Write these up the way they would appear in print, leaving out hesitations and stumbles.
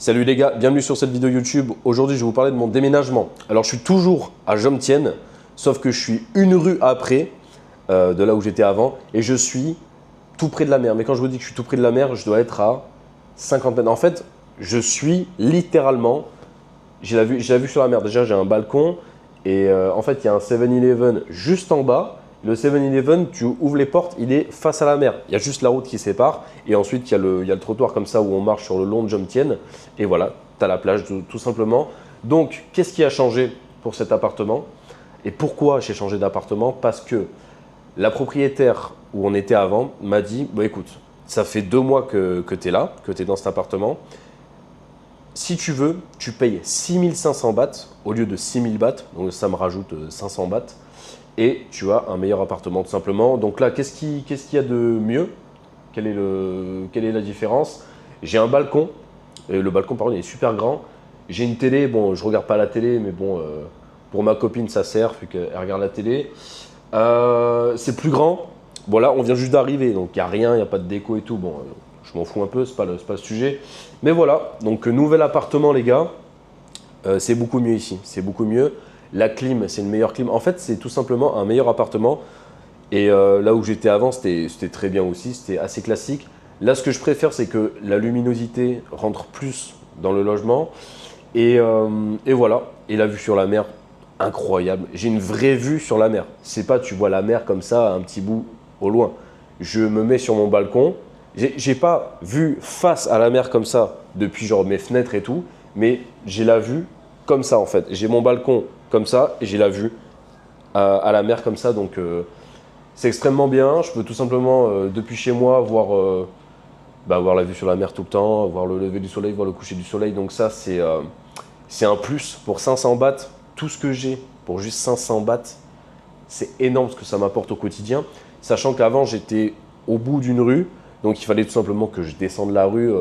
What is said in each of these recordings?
Salut les gars, bienvenue sur cette vidéo YouTube. Aujourd'hui, je vais vous parler de mon déménagement. Alors, je suis toujours à Jomtien, sauf que je suis une rue après de là où j'étais avant et je suis tout près de la mer. Mais quand je vous dis que je suis tout près de la mer, je dois être à 50 mètres. En fait, je suis littéralement, j'ai la vue sur la mer. Déjà, j'ai un balcon et en fait, il y a un 7-Eleven juste en bas. Le 7-Eleven, tu ouvres les portes, il est face à la mer. Il y a juste la route qui sépare. Et ensuite, il y a le trottoir comme ça où on marche sur le long de Jomtien. Et voilà, tu as la plage tout simplement. Donc, qu'est-ce qui a changé pour cet appartement? Et pourquoi j'ai changé d'appartement? Parce que la propriétaire où on était avant m'a dit bah, écoute, ça fait 2 mois que tu es là, que tu es dans cet appartement. Si tu veux, tu payes 6500 bahts au lieu de 6000 bahts. Donc, ça me rajoute 500 bahts. Et tu as un meilleur appartement tout simplement. Donc là, qu'est-ce qu'il y a de mieux? Quelle est la différence? J'ai un balcon. Et le balcon, par contre, il est super grand. J'ai une télé. Bon, je ne regarde pas la télé, mais bon, pour ma copine, ça sert, vu qu'elle regarde la télé. C'est plus grand. Bon, là, on vient juste d'arriver, donc il n'y a rien, il n'y a pas de déco et tout. Bon, je m'en fous un peu, ce n'est pas le sujet. Mais voilà, donc nouvel appartement, les gars. C'est beaucoup mieux ici, c'est beaucoup mieux. La clim, c'est une meilleure clim. En fait, c'est tout simplement un meilleur appartement. Et là où j'étais avant, c'était très bien aussi. C'était assez classique. Là, ce que je préfère, c'est que la luminosité rentre plus dans le logement. Et voilà. Et la vue sur la mer, incroyable. J'ai une vraie vue sur la mer. C'est pas tu vois la mer comme ça, un petit bout au loin. Je me mets sur mon balcon. J'ai pas vu face à la mer comme ça depuis genre mes fenêtres et tout. Mais j'ai la vue comme ça en fait. J'ai mon balcon comme ça et j'ai la vue à la mer comme ça. Donc c'est extrêmement bien. Je peux tout simplement depuis chez moi voir la vue sur la mer tout le temps, voir le lever du soleil, voir le coucher du soleil. Donc ça c'est un plus pour 500 bahts. Tout ce que j'ai pour juste 500 bahts, c'est énorme ce que ça m'apporte au quotidien. Sachant qu'avant j'étais au bout d'une rue. Donc il fallait tout simplement que je descende la rue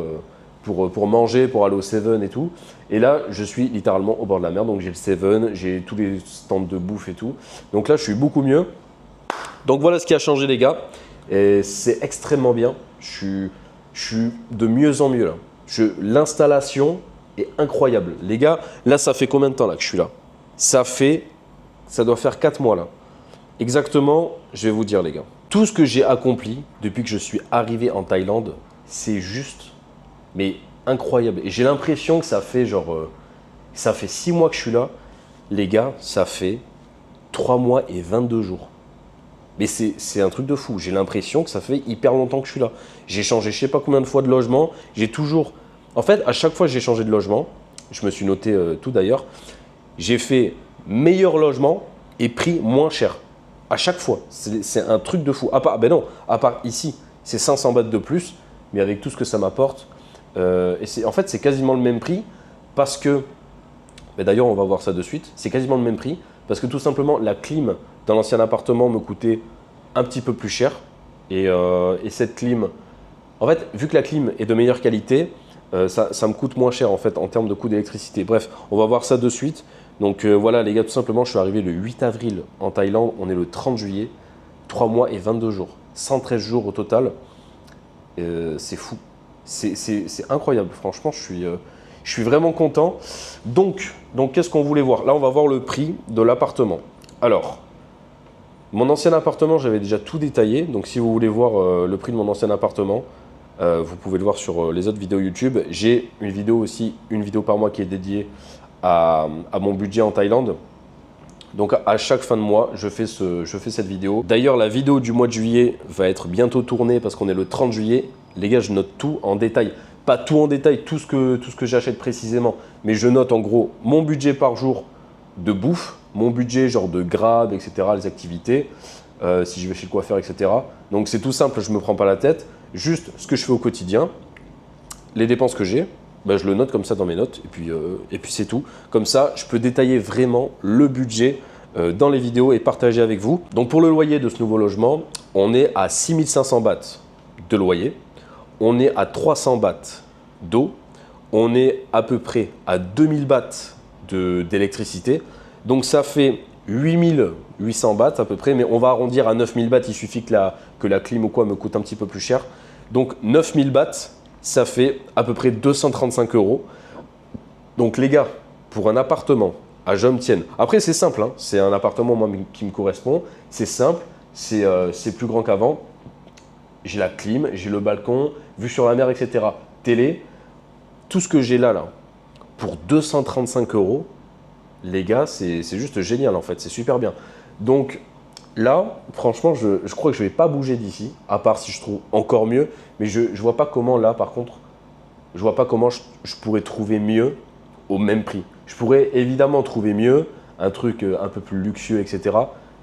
pour manger, pour aller au Seven et tout. Et là, je suis littéralement au bord de la mer. Donc j'ai le Seven, j'ai tous les stands de bouffe et tout. Donc là, je suis beaucoup mieux. Donc voilà ce qui a changé, les gars. Et c'est extrêmement bien. Je suis de mieux en mieux là. L'installation est incroyable. Les gars, là, ça fait combien de temps là que je suis là? Ça doit faire 4 mois là. Exactement, je vais vous dire, les gars. Tout ce que j'ai accompli depuis que je suis arrivé en Thaïlande, c'est juste, mais incroyable. Et j'ai l'impression que ça fait ça fait 6 mois que je suis là. Les gars, ça fait 3 mois et 22 jours. Mais c'est un truc de fou. J'ai l'impression que ça fait hyper longtemps que je suis là. J'ai changé je sais pas combien de fois de logement. J'ai toujours… En fait, à chaque fois que j'ai changé de logement, je me suis noté tout d'ailleurs, j'ai fait meilleur logement et prix moins cher. À chaque fois. C'est un truc de fou. À part ici, c'est 500 bahts de plus, mais avec tout ce que ça m'apporte. En fait, c'est quasiment le même prix parce que, d'ailleurs, on va voir ça de suite, c'est quasiment le même prix parce que tout simplement, la clim dans l'ancien appartement me coûtait un petit peu plus cher. Et cette clim, en fait, vu que la clim est de meilleure qualité, ça me coûte moins cher en fait en termes de coût d'électricité. Bref, on va voir ça de suite. Donc voilà les gars, tout simplement, je suis arrivé le 8 avril en Thaïlande, on est le 30 juillet, 3 mois et 22 jours, 113 jours au total. C'est fou, c'est incroyable, franchement, je suis vraiment content. Donc qu'est-ce qu'on voulait voir? Là, on va voir le prix de l'appartement. Alors, mon ancien appartement, j'avais déjà tout détaillé. Donc si vous voulez voir le prix de mon ancien appartement, vous pouvez le voir sur les autres vidéos YouTube. J'ai une vidéo par mois qui est dédiée à mon budget en Thaïlande. Donc à chaque fin de mois, je fais cette vidéo. D'ailleurs, la vidéo du mois de juillet va être bientôt tournée parce qu'on est le 30 juillet. Les gars, je note tout en détail. Pas tout en détail, tout ce que j'achète précisément. Mais je note en gros mon budget par jour de bouffe, mon budget genre de Grab, etc., les activités, si je vais chez le coiffeur, etc. Donc c'est tout simple, je ne me prends pas la tête. Juste ce que je fais au quotidien, les dépenses que j'ai. Je le note comme ça dans mes notes et puis c'est tout. Comme ça, je peux détailler vraiment le budget dans les vidéos et partager avec vous. Donc pour le loyer de ce nouveau logement, on est à 6500 bahts de loyer. On est à 300 bahts d'eau. On est à peu près à 2000 bahts d'électricité. Donc ça fait 8800 bahts à peu près, mais on va arrondir à 9000 bahts. Il suffit que la clim ou quoi me coûte un petit peu plus cher. Donc 9000 bahts, ça fait à peu près 235 €. Donc les gars, pour un appartement à Jomtien, après c'est simple, hein, c'est un appartement moi, qui me correspond, c'est simple, c'est plus grand qu'avant, j'ai la clim, j'ai le balcon, vue sur la mer, etc. Télé, tout ce que j'ai là, pour 235 €, les gars, c'est juste génial en fait, c'est super bien. Donc là, franchement, je crois que je ne vais pas bouger d'ici, à part si je trouve encore mieux, mais je ne vois pas comment là, par contre, je vois pas comment je pourrais trouver mieux au même prix. Je pourrais évidemment trouver mieux, un truc un peu plus luxueux, etc.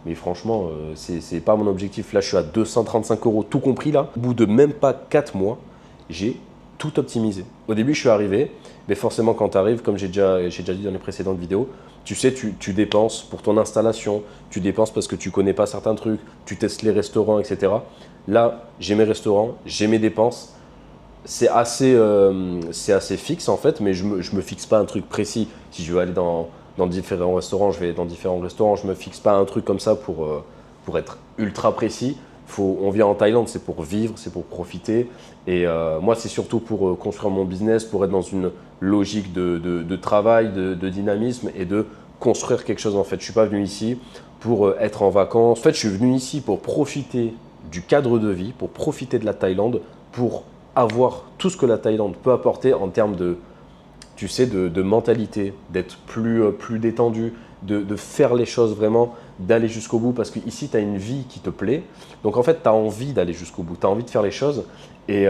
Mais franchement, c'est pas mon objectif. Là, je suis à 235 € tout compris là. Au bout de même pas 4 mois, j'ai tout optimisé. Au début, je suis arrivé, mais forcément, quand tu arrives, comme j'ai déjà dit dans les précédentes vidéos, tu sais, tu dépenses pour ton installation, tu dépenses parce que tu connais pas certains trucs, tu testes les restaurants, etc. Là, j'ai mes restaurants, j'ai mes dépenses. C'est assez fixe en fait, mais je me fixe pas un truc précis. Si je veux aller dans différents restaurants, je vais dans différents restaurants. Je me fixe pas un truc comme ça pour être ultra précis. On vient en Thaïlande, c'est pour vivre, c'est pour profiter. Et moi, c'est surtout pour construire mon business, pour être dans une logique de travail, de dynamisme et de construire quelque chose en fait. Je suis pas venu ici pour être en vacances. En fait, je suis venu ici pour profiter du cadre de vie, pour profiter de la Thaïlande, pour avoir tout ce que la Thaïlande peut apporter en termes de, tu sais, de mentalité, d'être plus détendu, de faire les choses vraiment, d'aller jusqu'au bout. Parce qu'ici, tu as une vie qui te plaît. Donc en fait, tu as envie d'aller jusqu'au bout. Tu as envie de faire les choses et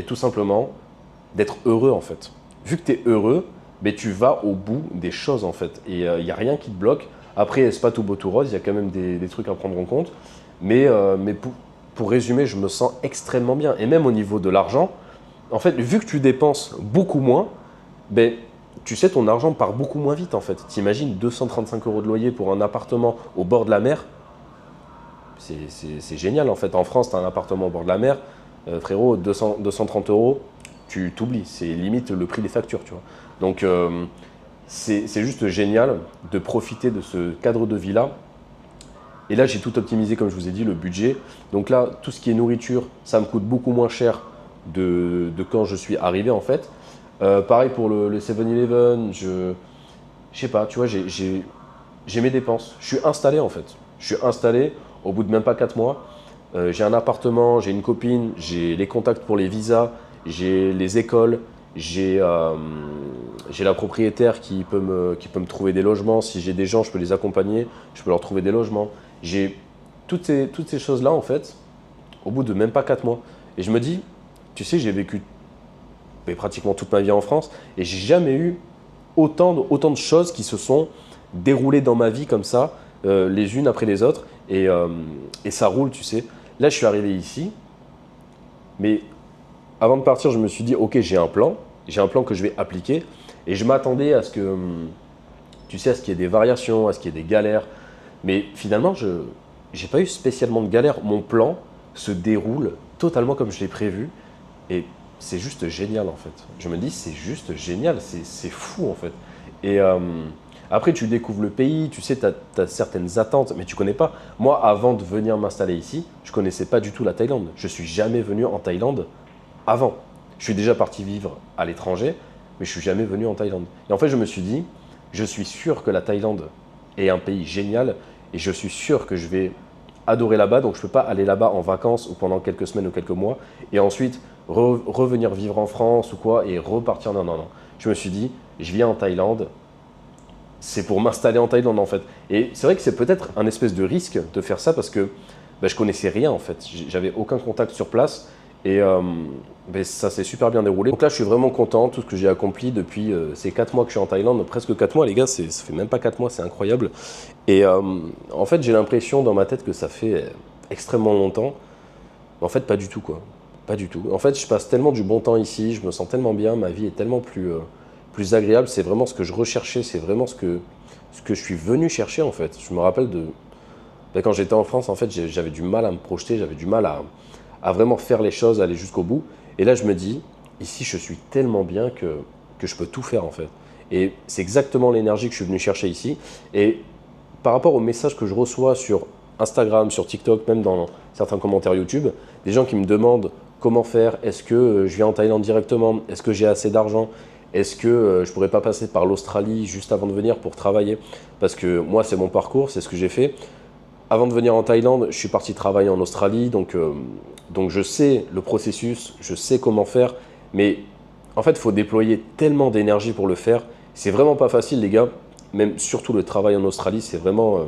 tout simplement d'être heureux en fait. Vu que tu es heureux, mais tu vas au bout des choses en fait. Et il n'y a rien qui te bloque. Après, c'est pas tout beau tout rose, il y a quand même des trucs à prendre en compte. Mais pour résumer, je me sens extrêmement bien. Et même au niveau de l'argent, en fait, vu que tu dépenses beaucoup moins, ben, tu sais, ton argent part beaucoup moins vite en fait. T'imagines 235 € de loyer pour un appartement au bord de la mer, c'est génial en fait. En France, tu as un appartement au bord de la mer, frérot, 230 €, tu t'oublies. C'est limite le prix des factures, tu vois. Donc, c'est juste génial de profiter de ce cadre de vie-là. Et là, j'ai tout optimisé, comme je vous ai dit, le budget. Donc là, tout ce qui est nourriture, ça me coûte beaucoup moins cher de quand je suis arrivé en fait. Pareil pour le 7-Eleven, je sais pas, tu vois, j'ai mes dépenses. Je suis installé en fait. Je suis installé au bout de même pas 4 mois. J'ai un appartement, j'ai une copine, j'ai les contacts pour les visas, j'ai les écoles, j'ai la propriétaire qui peut me trouver des logements. Si j'ai des gens, je peux les accompagner, je peux leur trouver des logements. J'ai toutes ces choses-là, en fait, au bout de même pas 4 mois. Et je me dis, tu sais, j'ai vécu pratiquement toute ma vie en France et j'ai jamais eu autant de choses qui se sont déroulées dans ma vie comme ça, les unes après les autres. Et ça roule, tu sais. Là, je suis arrivé ici, mais avant de partir, je me suis dit, ok, j'ai un plan que je vais appliquer. Et je m'attendais à ce que, tu sais, à ce qu'il y ait des variations, à ce qu'il y ait des galères. Mais finalement, je n'ai pas eu spécialement de galère. Mon plan se déroule totalement comme je l'ai prévu. Et c'est juste génial en fait. Je me dis, c'est juste génial, c'est fou en fait. Et après, tu découvres le pays, tu sais, tu as certaines attentes, mais tu ne connais pas. Moi, avant de venir m'installer ici, je ne connaissais pas du tout la Thaïlande. Je ne suis jamais venu en Thaïlande avant. Je suis déjà parti vivre à l'étranger, mais je ne suis jamais venu en Thaïlande. Et en fait, je me suis dit, je suis sûr que la Thaïlande est un pays génial et je suis sûr que je vais adorer là-bas. Donc, je ne peux pas aller là-bas en vacances ou pendant quelques semaines ou quelques mois et ensuite revenir vivre en France ou quoi et repartir. Non, non, non. Je me suis dit, je viens en Thaïlande, c'est pour m'installer en Thaïlande en fait. Et c'est vrai que c'est peut-être un espèce de risque de faire ça parce que je connaissais rien en fait. J'avais aucun contact sur place et ça s'est super bien déroulé. Donc là, je suis vraiment content, tout ce que j'ai accompli depuis ces 4 mois que je suis en Thaïlande, presque 4 mois les gars, ça fait même pas 4 mois, c'est incroyable. Et en fait, j'ai l'impression dans ma tête que ça fait extrêmement longtemps. Mais en fait, pas du tout quoi. Pas du tout. En fait, je passe tellement du bon temps ici, je me sens tellement bien, ma vie est tellement plus agréable. C'est vraiment ce que je recherchais, c'est vraiment ce que je suis venu chercher en fait. Je me rappelle quand j'étais en France, en fait, j'avais du mal à me projeter, j'avais du mal à vraiment faire les choses, aller jusqu'au bout. Et là, je me dis, ici, je suis tellement bien que je peux tout faire en fait. Et c'est exactement l'énergie que je suis venu chercher ici. Et par rapport aux messages que je reçois sur Instagram, sur TikTok, même dans certains commentaires YouTube, des gens qui me demandent comment faire, est-ce que je viens en Thaïlande directement, est-ce que j'ai assez d'argent? est-ce que je pourrais pas passer par l'Australie juste avant de venir pour travailler? Parce que moi, c'est mon parcours, c'est ce que j'ai fait. Avant de venir en Thaïlande, je suis parti travailler en Australie, donc je sais le processus, je sais comment faire, mais en fait, il faut déployer tellement d'énergie pour le faire. C'est vraiment pas facile, les gars. Même surtout le travail en Australie, c'est vraiment…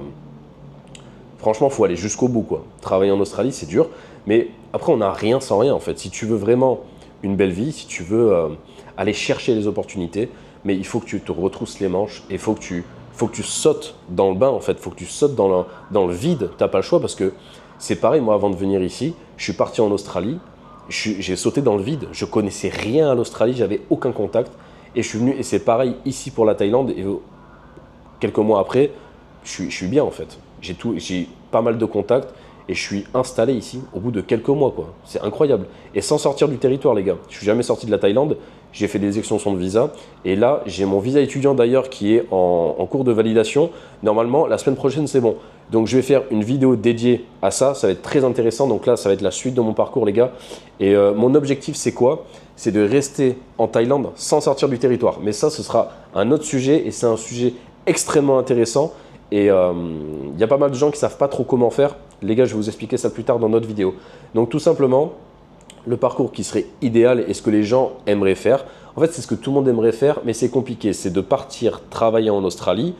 franchement, il faut aller jusqu'au bout, quoi. Travailler en Australie, c'est dur, mais après, on n'a rien sans rien, en fait. Si tu veux vraiment une belle vie, si tu veux aller chercher les opportunités, mais il faut que tu te retrousses les manches et il faut que tu sautes dans le bain, en fait. Il faut que tu sautes dans le vide. Tu n'as pas le choix parce que c'est pareil, moi, avant de venir ici, je suis parti en Australie, j'ai sauté dans le vide. Je connaissais rien à l'Australie, j'avais aucun contact. Et je suis venu, et c'est pareil ici pour la Thaïlande. Et quelques mois après, je suis bien, en fait. J'ai pas mal de contacts et je suis installé ici au bout de quelques mois, quoi. C'est incroyable. Et sans sortir du territoire, les gars. Je suis jamais sorti de la Thaïlande. J'ai fait des extensions de visa. Et là, j'ai mon visa étudiant d'ailleurs qui est en cours de validation. Normalement, la semaine prochaine, c'est bon. Donc, je vais faire une vidéo dédiée à ça. Ça va être très intéressant. Donc là, ça va être la suite de mon parcours, les gars. Et mon objectif, c'est quoi? C'est de rester en Thaïlande sans sortir du territoire. Mais ça, ce sera un autre sujet et c'est un sujet extrêmement intéressant. Et il y a pas mal de gens qui ne savent pas trop comment faire. Les gars, je vais vous expliquer ça plus tard dans notre vidéo. Donc tout simplement, le parcours qui serait idéal et ce que les gens aimeraient faire. En fait, c'est ce que tout le monde aimerait faire, mais c'est compliqué. C'est de partir travailler en Australie,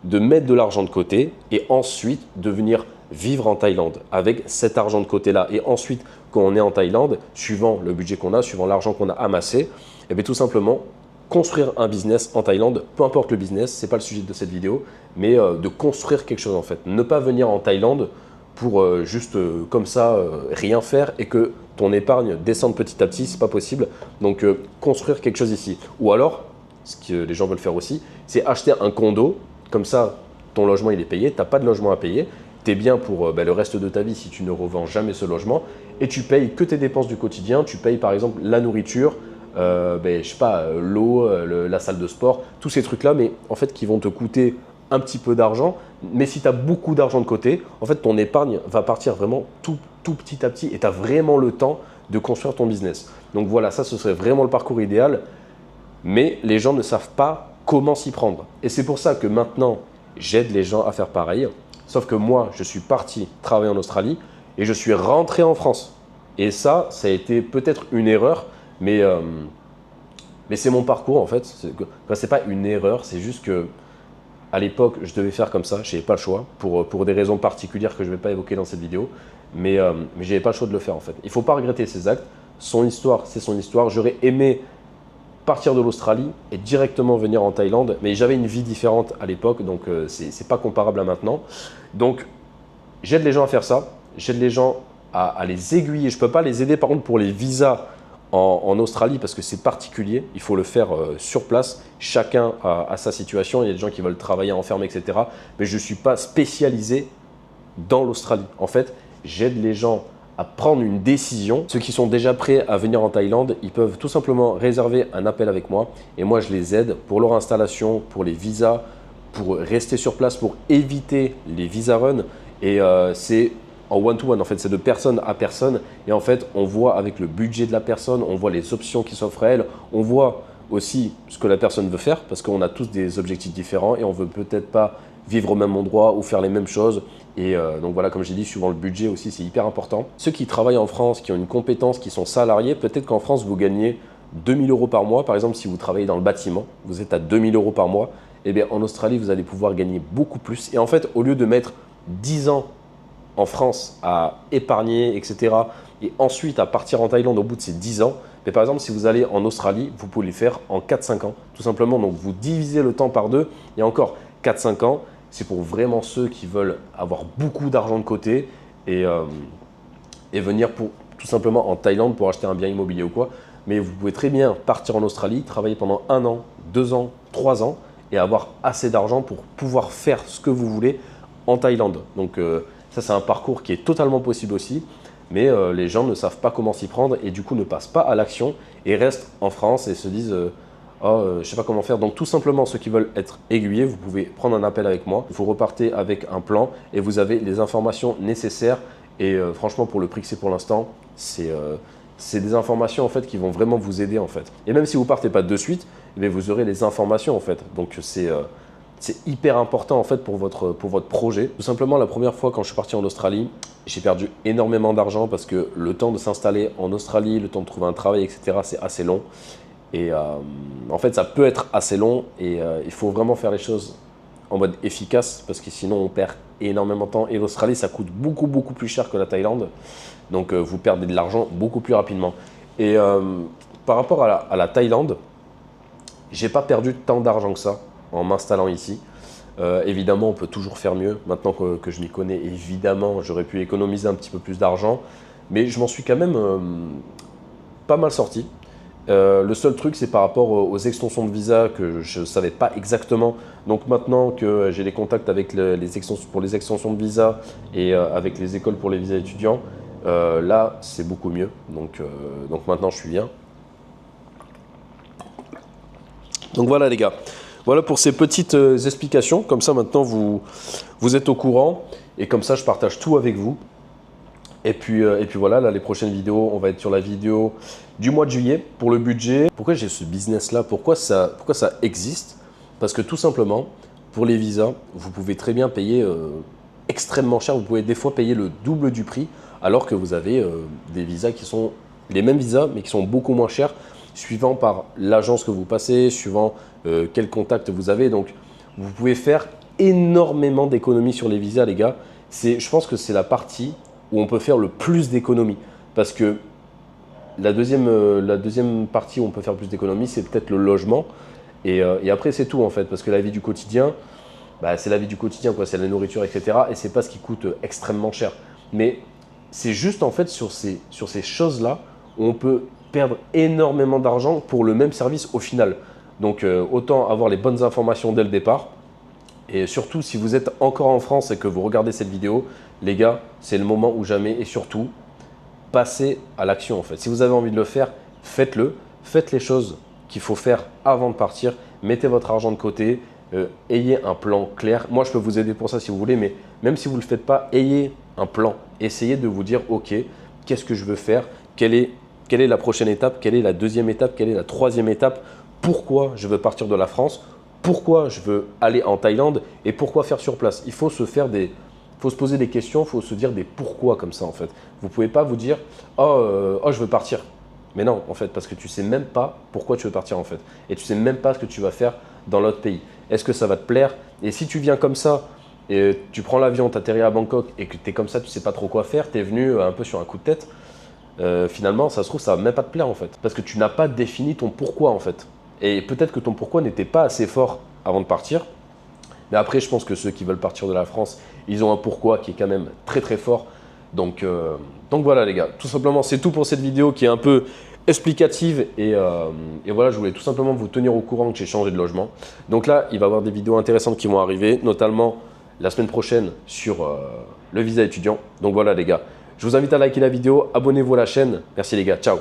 de mettre de l'argent de côté et ensuite de venir vivre en Thaïlande avec cet argent de côté-là. Et ensuite, quand on est en Thaïlande, suivant le budget qu'on a, suivant l'argent qu'on a amassé, et bien tout simplement, construire un business en Thaïlande, peu importe le business, ce n'est pas le sujet de cette vidéo, mais de construire quelque chose en fait. Ne pas venir en Thaïlande pour juste comme ça rien faire et que ton épargne descende petit à petit, c'est pas possible. Donc construire quelque chose ici. Ou alors, ce que les gens veulent faire aussi, c'est acheter un condo, comme ça ton logement il est payé, tu n'as pas de logement à payer, tu es bien pour le reste de ta vie si tu ne revends jamais ce logement et tu payes que tes dépenses du quotidien, tu payes par exemple la nourriture, je sais pas, l'eau, la salle de sport, tous ces trucs-là, mais en fait qui vont te coûter un petit peu d'argent. Mais si tu as beaucoup d'argent de côté, en fait ton épargne va partir vraiment tout petit à petit et tu as vraiment le temps de construire ton business. Donc voilà, ça ce serait vraiment le parcours idéal, mais les gens ne savent pas comment s'y prendre. Et c'est pour ça que maintenant, j'aide les gens à faire pareil. Sauf que moi, je suis parti travailler en Australie et je suis rentré en France. Et ça a été peut-être une erreur, mais c'est mon parcours en fait. C'est pas une erreur, c'est juste que à l'époque, je devais faire comme ça. Je n'avais pas le choix pour des raisons particulières que je ne vais pas évoquer dans cette vidéo. Mais je n'avais pas le choix de le faire en fait. Il ne faut pas regretter ses actes. Son histoire, c'est son histoire. J'aurais aimé partir de l'Australie et directement venir en Thaïlande, mais j'avais une vie différente à l'époque, donc c'est pas comparable à maintenant. Donc j'aide les gens à faire ça. J'aide les gens à les aiguiller. Je ne peux pas les aider par contre pour les visas en Australie parce que c'est particulier, il faut le faire sur place, chacun a sa situation, il y a des gens qui veulent travailler enfermés, etc. Mais je ne suis pas spécialisé dans l'Australie. En fait, j'aide les gens à prendre une décision. Ceux qui sont déjà prêts à venir en Thaïlande, ils peuvent tout simplement réserver un appel avec moi et moi je les aide pour leur installation, pour les visas, pour rester sur place, pour éviter les visa runs et c'est en one-to-one, en fait, c'est de personne à personne. Et en fait, on voit avec le budget de la personne, on voit les options qui s'offrent à elle, on voit aussi ce que la personne veut faire parce qu'on a tous des objectifs différents et on ne veut peut-être pas vivre au même endroit ou faire les mêmes choses. Et donc voilà, comme j'ai dit, suivant le budget aussi, c'est hyper important. Ceux qui travaillent en France, qui ont une compétence, qui sont salariés, peut-être qu'en France, vous gagnez 2 000 € par mois. Par exemple, si vous travaillez dans le bâtiment, vous êtes à 2 000 € par mois. Eh bien, en Australie, vous allez pouvoir gagner beaucoup plus. Et en fait, au lieu de mettre 10 ans en France à épargner, etc. et ensuite à partir en Thaïlande au bout de ces 10 ans, mais par exemple, si vous allez en Australie, vous pouvez les faire en 4-5 ans, tout simplement. Donc, vous divisez le temps par 2 et encore 4-5 ans, c'est pour vraiment ceux qui veulent avoir beaucoup d'argent de côté et venir tout simplement en Thaïlande pour acheter un bien immobilier ou quoi. Mais vous pouvez très bien partir en Australie, travailler pendant 1 an, 2 ans, 3 ans et avoir assez d'argent pour pouvoir faire ce que vous voulez en Thaïlande. Donc, ça, c'est un parcours qui est totalement possible aussi, mais les gens ne savent pas comment s'y prendre et du coup ne passent pas à l'action et restent en France et se disent oh, je ne sais pas comment faire. Donc tout simplement, ceux qui veulent être aiguillés, vous pouvez prendre un appel avec moi. Vous repartez avec un plan et vous avez les informations nécessaires. Et franchement, pour le prix que c'est pour l'instant, c'est des informations en fait qui vont vraiment vous aider en fait. Et même si vous ne partez pas de suite, eh bien, vous aurez les informations en fait. Donc c'est hyper important en fait pour votre projet. Tout simplement, la première fois quand je suis parti en Australie, j'ai perdu énormément d'argent parce que le temps de s'installer en Australie, le temps de trouver un travail, etc., c'est assez long. Et en fait, ça peut être assez long et il faut vraiment faire les choses en mode efficace parce que sinon on perd énormément de temps. Et l'Australie, ça coûte beaucoup plus cher que la Thaïlande. Donc vous perdez de l'argent beaucoup plus rapidement. Et par rapport à la Thaïlande, j'ai pas perdu tant d'argent que ça en m'installant ici. Évidemment, on peut toujours faire mieux. Maintenant que je m'y connais, évidemment, j'aurais pu économiser un petit peu plus d'argent. Mais je m'en suis quand même pas mal sorti. Le seul truc, c'est par rapport aux extensions de visa que je ne savais pas exactement. Donc maintenant que j'ai des contacts avec pour les extensions de visa et avec les écoles pour les visas étudiants, là, c'est beaucoup mieux. Donc maintenant, je suis bien. Donc voilà les gars. Voilà pour ces petites explications. Comme ça, maintenant, vous êtes au courant. Et comme ça, je partage tout avec vous. Et puis voilà, là, les prochaines vidéos, on va être sur la vidéo du mois de juillet pour le budget. Pourquoi j'ai ce business-là? Pourquoi ça existe? Parce que tout simplement, pour les visas, vous pouvez très bien payer extrêmement cher. Vous pouvez des fois payer le double du prix alors que vous avez des visas qui sont les mêmes visas mais qui sont beaucoup moins chers suivant par l'agence que vous passez, suivant quel contact vous avez. Donc, vous pouvez faire énormément d'économies sur les visas, les gars. Je pense que c'est la partie où on peut faire le plus d'économies. Parce que la deuxième partie où on peut faire plus d'économies, c'est peut-être le logement. Et après, c'est tout en fait. Parce que la vie du quotidien, bah, c'est la vie du quotidien, quoi. C'est la nourriture, etc. Et c'est pas ce qui coûte extrêmement cher. Mais c'est juste en fait sur ces choses-là où on peut perdre énormément d'argent pour le même service au final. Donc, autant avoir les bonnes informations dès le départ. Et surtout, si vous êtes encore en France et que vous regardez cette vidéo, les gars, c'est le moment ou jamais. Et surtout, passez à l'action en fait. Si vous avez envie de le faire, faites-le. Faites les choses qu'il faut faire avant de partir. Mettez votre argent de côté. Ayez un plan clair. Moi, je peux vous aider pour ça si vous voulez. Mais même si vous ne le faites pas, ayez un plan. Essayez de vous dire, OK, qu'est-ce que je veux faire? Quelle est la prochaine étape? Quelle est la deuxième étape? Quelle est la troisième étape? Pourquoi je veux partir de la France? Pourquoi je veux aller en Thaïlande et pourquoi faire sur place? Il faut se poser des questions, il faut se dire des pourquoi comme ça en fait. Vous ne pouvez pas vous dire oh je veux partir. Mais non en fait parce que tu ne sais même pas pourquoi tu veux partir en fait. Et tu ne sais même pas ce que tu vas faire dans l'autre pays. Est-ce que ça va te plaire? Et si tu viens comme ça et tu prends l'avion, tu atterris à Bangkok et que tu es comme ça, tu ne sais pas trop quoi faire, tu es venu un peu sur un coup de tête, finalement ça se trouve ça ne va même pas te plaire en fait. Parce que tu n'as pas défini ton pourquoi en fait. Et peut-être que ton pourquoi n'était pas assez fort avant de partir. Mais après, je pense que ceux qui veulent partir de la France, ils ont un pourquoi qui est quand même très fort. Donc voilà les gars, tout simplement, c'est tout pour cette vidéo qui est un peu explicative. Et voilà, je voulais tout simplement vous tenir au courant que j'ai changé de logement. Donc là, il va y avoir des vidéos intéressantes qui vont arriver, notamment la semaine prochaine sur le visa étudiant. Donc voilà les gars, je vous invite à liker la vidéo, abonnez-vous à la chaîne. Merci les gars, ciao.